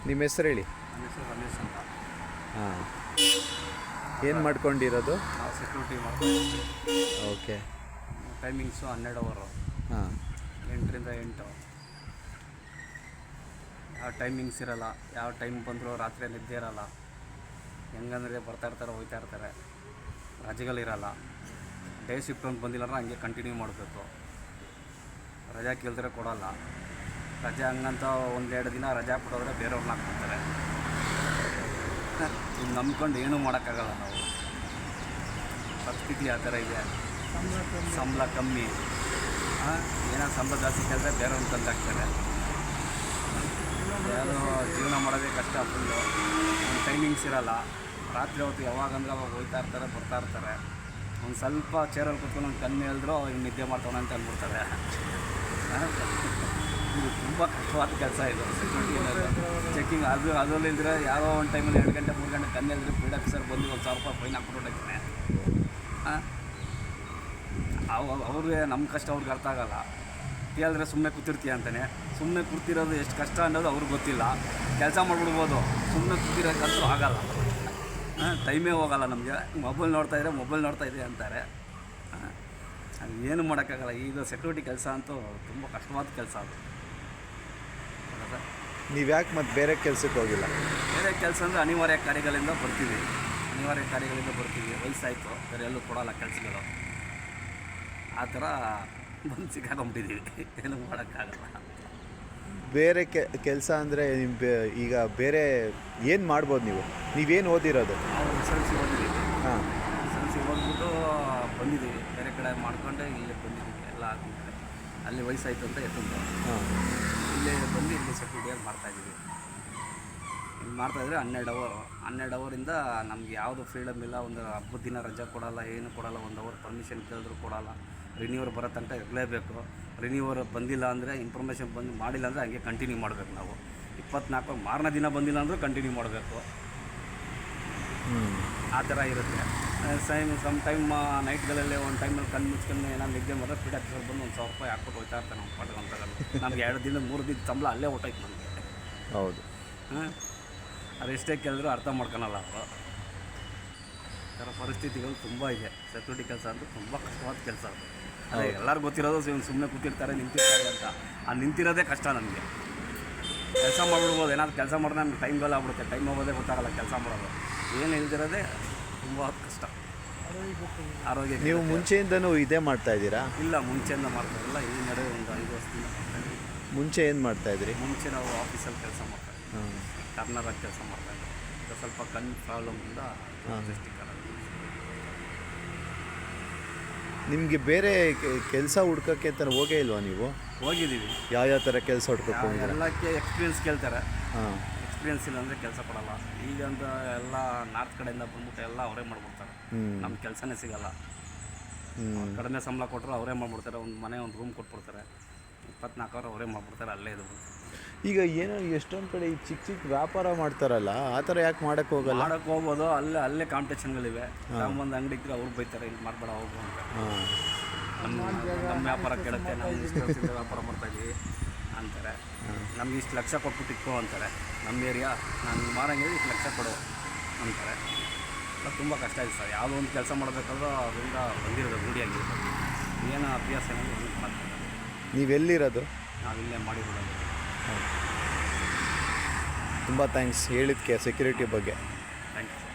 ನಿಮ್ಮ ಹೆಸರು ಹೇಳಿ. ನನ್ನ ಹೆಸರು ರಮೇಶ್ ಅಂತ. ಹಾಂ, ಏನು ಮಾಡ್ಕೊಂಡಿರೋದು? ನಾವು ಸೆಕ್ಯೂರಿಟಿ ಮಾಡ್ತೀವಿ. ಓಕೆ. ಟೈಮಿಂಗ್ಸು 12 ಅವರು. ಹಾಂ, 8ರಿಂದ 8. ಯಾವ ಟೈಮಿಂಗ್ಸ್ ಇರೋಲ್ಲ, ಯಾವ ಟೈಮ್ ಬಂದರೂ ರಾತ್ರಿ ನಿದ್ದೆ ಇರೋಲ್ಲ. ಹೆಂಗಂದರೆ ಬರ್ತಾ ಇರ್ತಾರೆ, ಹೋಗ್ತಾ ಇರ್ತಾರೆ. ರಜೆಗಳಿರಲ್ಲ. ಡೇ ಶಿಫ್ಟ್ ಅಂತ ಬಂದಿಲ್ಲ ಅಂದ್ರೆ ಹಂಗೆ ಕಂಟಿನ್ಯೂ ಮಾಡಬೇಕು. ರಜಾ ಕೇಳಿದ್ರೆ ಕೊಡೋಲ್ಲ. ರಜೆ ಹಂಗಂತ 1-2 ದಿನ ರಜಾ ಕೊಡೋದ್ರೆ ಬೇರೆಯವ್ರನ್ನ ಹಾಕ್ಬಿಡ್ತಾರೆ. ಇನ್ನು ನಂಬ್ಕೊಂಡು ಏನೂ ಮಾಡೋಕ್ಕಾಗಲ್ಲ ನಾವು. ಪರಿಸ್ಥಿತಿ ಆ ಥರ ಇದೆ. ಸಂಬಳ ಕಮ್ಮಿ. ಏನೋ ಸಂಬಳ ಜಾಸ್ತಿ ಕೇಳಿದ್ರೆ ಬೇರೆಯವ್ರನ್ನ ತಂದು ಹಾಕ್ತಾರೆ. ಯಾರು ಜೀವನ ಮಾಡೋದೇ ಕಷ್ಟ. ಫುಲ್ಲು ಟೈಮಿಂಗ್ಸ್ ಇರೋಲ್ಲ. ರಾತ್ರಿ ಹೊತ್ತು ಯಾವಾಗಂದ್ರೆ ಅವಾಗ ಹೋಗ್ತಾ ಇರ್ತಾರೆ, ಬರ್ತಾ ಇರ್ತಾರೆ. ಒಂದು ಸ್ವಲ್ಪ ಚೇರಲ್ಲಿ ಕೂತ್ಕೊಂಡು ಒಂದು ಕಣ್ಣು ಹೇಳಿದ್ರು ಅವ್ರಿಗೆ ನಿದ್ದೆ ಮಾಡ್ತಾನೆ ಅಂತ ಅಂದ್ಬಿಡ್ತಾರೆ. ಇದು ತುಂಬ ಕಷ್ಟವಾದ ಕೆಲಸ. ಇದು ಸೆಕ್ಯೂರಿಟಿ ಚೆಕಿಂಗ್ ಅದರಲ್ಲಿದ್ದರೆ ಯಾವ ಒಂದು ಟೈಮಲ್ಲಿ 2 ಗಂಟೆ 3 ಗಂಟೆ ಕಣ್ಣು ಹೇಳಿದ್ರೆ ಫೀಲ್ಡ್ ಆಫೀಸರ್ ಬಂದು 1,000 ರೂಪಾಯಿ ಫೈನ್ ಹಾಕ್ಬಿಟ್ಟೋಗ್ತಾನೆ. ಅವ್ರಿಗೆ ನಮ್ಮ ಕಷ್ಟ ಅವ್ರಿಗೆ ಅರ್ಥ ಆಗೋಲ್ಲ. ಹೇಳಿದ್ರೆ ಸುಮ್ಮನೆ ಕೂತಿರ್ತೀಯ ಅಂತಾನೆ. ಸುಮ್ಮನೆ ಕೂತಿರೋದು ಎಷ್ಟು ಕಷ್ಟ ಅನ್ನೋದು ಅವ್ರಿಗೆ ಗೊತ್ತಿಲ್ಲ. ಕೆಲಸ ಮಾಡಿಬಿಡ್ಬೋದು, ಸುಮ್ಮನೆ ಕೂತಿರೋಕ್ಕಂತೂ ಆಗೋಲ್ಲ. ಟೈಮೇ ಹೋಗೋಲ್ಲ ನಮಗೆ. ಮೊಬೈಲ್ ನೋಡ್ತಾ ಇದೆ ಅಂತಾರೆ. ಅದು ಏನು ಮಾಡೋಕ್ಕಾಗಲ್ಲ. ಈಗ ಸೆಕ್ಯೂರಿಟಿ ಕೆಲಸ ಅಂತೂ ತುಂಬ ಕಷ್ಟವಾದ ಕೆಲಸ ಅದು. ನೀವು ಯಾಕೆ ಮತ್ತೆ ಬೇರೆ ಕೆಲಸಕ್ಕೆ ಹೋಗಿಲ್ಲ? ಬೇರೆ ಕೆಲಸ ಅಂದರೆ ಅನಿವಾರ್ಯ ಕಾರ್ಯಗಳಿಂದ ಬರ್ತೀವಿ. ವಯಸ್ಸಾಯಿತು, ಬೇರೆ ಎಲ್ಲೂ ಕೊಡೋಲ್ಲ ಕೆಲಸಗಳು. ಆ ಥರ ಬಂದು ಸಿಕ್ಕಾಕೊಂಬಿಟ್ಟಿದ್ದೀವಿ. ಏನು ಮಾಡೋಕ್ಕಾಗಲ್ಲ. ಬೇರೆ ಕೆಲಸ ಅಂದರೆ ಈಗ ಬೇರೆ ಏನು ಮಾಡ್ಬೋದು? ನೀವೇನು ಓದಿರೋದು? ನಾವು SLC ಓದಿದ್ದೀವಿ. ಹಾಂ, SLC ಓದ್ಬಿಟ್ಟು ಬಂದಿದ್ದೀವಿ. ಬೇರೆ ಕಡೆ ಮಾಡ್ಕೊಂಡೆ ಇಲ್ಲೇ ಬಂದಿದ್ದೀವಿ. ಎಲ್ಲ ಆಗಿಬಿಟ್ಟೆ. ಅಲ್ಲಿ ವಯಸ್ಸಾಯಿತು ಅಂತ ಎತ್ತುಂಟು. ಹಾಂ, ಇಲ್ಲೇ ಬಂದು ಇಲ್ಲಿ ಸೆಕ್ಯೂರಿಟಿಯಾಗಿ ಮಾಡ್ತಾಯಿದ್ದೀವಿ. ಇಲ್ಲಿ ಮಾಡ್ತಾಯಿದ್ರೆ 12 ಅವರಿಂದ ನಮ್ಗೆ ಯಾವುದು ಫ್ರೀಡಮ್ ಇಲ್ಲ. ಒಂದು ಹಬ್ಬದ ದಿನ ರಜೆ ಕೊಡೋಲ್ಲ, ಏನು ಕೊಡೋಲ್ಲ. 1 ಅವರ್ ಪರ್ಮಿಷನ್ ಕೇಳಿದ್ರು ಕೊಡೋಲ್ಲ. ರಿನ್ಯೂವರ್ ಬರೋ ತನಕ ಇರಲೇಬೇಕು. ರಿನ್ಯೂವರ್ ಬಂದಿಲ್ಲ ಅಂದರೆ, ಇನ್ಫಾರ್ಮೇಷನ್ ಮಾಡಿಲ್ಲ ಅಂದರೆ ಹಂಗೆ ಕಂಟಿನ್ಯೂ ಮಾಡಬೇಕು ನಾವು. 24 ಮಾರನೇ ದಿನ ಬಂದಿಲ್ಲ ಅಂದರೂ ಕಂಟಿನ್ಯೂ ಮಾಡಬೇಕು. ಆ ಥರ ಇರುತ್ತೆ. ಸಮ್ ಟೈಮ್ ನೈಟ್ಗಳಲ್ಲಿ ಒಂದು ಟೈಮಲ್ಲಿ ಕಣ್ಣು ಮುಚ್ಕೊಂಡು ಏನಾದ್ರು ನಿದ್ದೆ ಮಾಡಿದ್ರೆ ಫೀಲ್ಡ್ ಆಫೀಸರ್ ಬಂದು 1,000 ರೂಪಾಯಿ ಹಾಕ್ಬಿಟ್ಟು ಹೋಗ್ತಾ ಇರ್ತಾರೆ. ನಮ್ಮ ಪಟ್ಕೊಂತಾಗಲ್ಲ. ನಮ್ಗೆ 2 ದಿನ 3 ದಿನ ಸಂಬಳ ಅಲ್ಲೇ ಹೊಟ್ಟೋಯ್ತು ನಮಗೆ. ಹೌದು. ಅದೆಷ್ಟೇ ಕೇಳಿದ್ರು ಅರ್ಥ ಮಾಡ್ಕೊಳಲ್ಲ ಅವರು. ಈ ಥರ ಪರಿಸ್ಥಿತಿಗಳು ತುಂಬ ಇದೆ. ಸೆಕ್ಯೂರಿಟಿ ಕೆಲಸ ಅಂತೂ ತುಂಬ ಕಷ್ಟವಾದ ಕೆಲಸ ಅದು. ಅದೇ ಎಲ್ಲರಿಗೂ ಗೊತ್ತಿರೋದು ಸುಮ್ಮನೆ ಕೂತಿರ್ತಾರೆ, ನಿಂತಿರ್ತಾರೆ ಅಂತ. ಆ ನಿಂತಿರೋದೇ ಕಷ್ಟ ನಮಗೆ. ಕೆಲಸ ಮಾಡ್ಬಿಡ್ಬೋದು. ಏನಾದ್ರು ಕೆಲಸ ಮಾಡಿದ್ರೆ ನಮ್ಗೆ ಟೈಮ್ಗೆಲ್ಲ ಆಗ್ಬಿಡುತ್ತೆ. ಟೈಮ್ ಹೋಗೋದೇ ಗೊತ್ತಾಗಲ್ಲ ಕೆಲಸ ಮಾಡೋದು. ಏನು ಇಲ್ದಿರೋದೇ ತುಂಬ ಕಷ್ಟ. ಆರೋಗ್ಯ. ನೀವು ಮುಂಚೆಯಿಂದನೂ ಇದೇ ಮಾಡ್ತಾ ಇದ್ದೀರಾ? ಇಲ್ಲ, ಮುಂಚೆಯಿಂದ ಮಾಡ್ತಾಯಿಲ್ಲ. ಈ ನಡುವೆ ಒಂದು 5 ವರ್ಷದಿಂದ ಮಾಡ್ತಾಯಿದ್ವಿ. ಮುಂಚೆ ಏನು ಮಾಡ್ತಾಯಿದ್ರಿ? ಮುಂಚೆ ನಾವು ಆಫೀಸಲ್ಲಿ ಕೆಲಸ ಮಾಡ್ತಾಯಿದ್ವಿ. ಟರ್ನರಾಗಿ ಕೆಲಸ ಮಾಡ್ತಾಯಿದ್ವಿ. ಈಗ ಸ್ವಲ್ಪ ಕಣ್ಣು ಪ್ರಾಬ್ಲಮಿಂದ ನಿಮಗೆ ಬೇರೆ ಕೆಲಸ ಹುಡ್ಕೋಕ್ಕೆ ಅಂತ ಹೋಗೇ ಇಲ್ವಾ ನೀವು? ಹೋಗಿದ್ದೀವಿ. ಯಾವ ಥರ ಕೆಲಸ ಹುಡ್ಕೋಕ್ಕೆ? ಎಲ್ಲಕ್ಕೆ ಎಕ್ಸ್ಪೀರಿಯನ್ಸ್ ಕೇಳ್ತಾರೆ. ಹಾಂ, ಎಕ್ಸ್ಪೀರಿಯನ್ಸ್ ಇಲ್ಲ ಅಂದರೆ ಕೆಲಸ ಕೊಡಲ್ಲ. ಈಗಂತ ಎಲ್ಲ ನಾರ್ತ್ ಕಡೆಯಿಂದ ಬಂದ್ಬಿಟ್ಟು ಎಲ್ಲ ಅವರೇ ಮಾಡ್ಬಿಡ್ತಾರೆ. ನಮ್ಮ ಕೆಲಸನೇ ಸಿಗಲ್ಲ. ಕಡಿಮೆ ಸಂಬಳ ಕೊಟ್ಟರು ಅವರೇ ಮಾಡ್ಬಿಡ್ತಾರೆ. ಒಂದು ಮನೆ, ಒಂದು ರೂಮ್ ಕೊಟ್ಬಿಡ್ತಾರೆ. 24 ಅವರ್ ಅವರೇ ಮಾಡ್ಬಿಡ್ತಾರೆ. ಅಲ್ಲೇ ಇದು ಈಗ ಏನೋ ಎಷ್ಟೊಂದು ಕಡೆ ಈ ಚಿಕ್ಕ ವ್ಯಾಪಾರ ಮಾಡ್ತಾರಲ್ಲ, ಆ ಥರ ಯಾಕೆ ಮಾಡೋಕ್ಕೆ ಹೋಗಲ್ಲ? ಮಾಡೋಕ್ಕೆ ಹೋಗ್ಬೋದು. ಅಲ್ಲೇ ಕಾಂಪಿಟೇಷನ್ಗಳಿವೆ. ಒಂದು ಅಂಗಡಿ ಇದ್ರೆ ಅವ್ರು ಬೈತಾರೆ, ಇಲ್ಲಿ ಮಾಡಬೇಡ ಹೋಗು ಅಂತ. ನಮ್ಮ ವ್ಯಾಪಾರ ಕೇಳುತ್ತೆ. ನಾವು ಇಷ್ಟು ವ್ಯಾಪಾರ ಮಾಡ್ತಾಯಿದ್ದೀವಿ ಅಂತಾರೆ. ನಮ್ಗೆ ಇಷ್ಟು ಲಕ್ಷ ಕೊಟ್ಬಿಟ್ಟು ಇಕ್ಕೋ ಅಂತಾರೆ. ನಮ್ಮ ಏರಿಯಾ ನಾನು ಮಾರಂಗೆ ಇಷ್ಟು ಲಕ್ಷ ಕೊಡು ಅಂತಾರೆ. ತುಂಬ ಕಷ್ಟ ಇದೆ ಸರ್. ಯಾವುದೋ ಒಂದು ಕೆಲಸ ಮಾಡಬೇಕಾದ್ರೂ ಅದರಿಂದ ಬಂದಿರೋದು ರೂಢಿಯಾಗಿರ್ಬೋದು. ಏನೋ ಅಭ್ಯಾಸ ಏನಾದರೂ ಮಾಡ್ತಾರೆ. ನೀವೆಲ್ಲಿರೋದು? ನಾವಿಲ್ಲೇ ಮಾಡಿರೋದು. ತುಂಬ ಥ್ಯಾಂಕ್ಸ್ ಹೇಳಿದ್ದಕ್ಕೆ ಸೆಕ್ಯೂರಿಟಿ ಬಗ್ಗೆ. Thank you.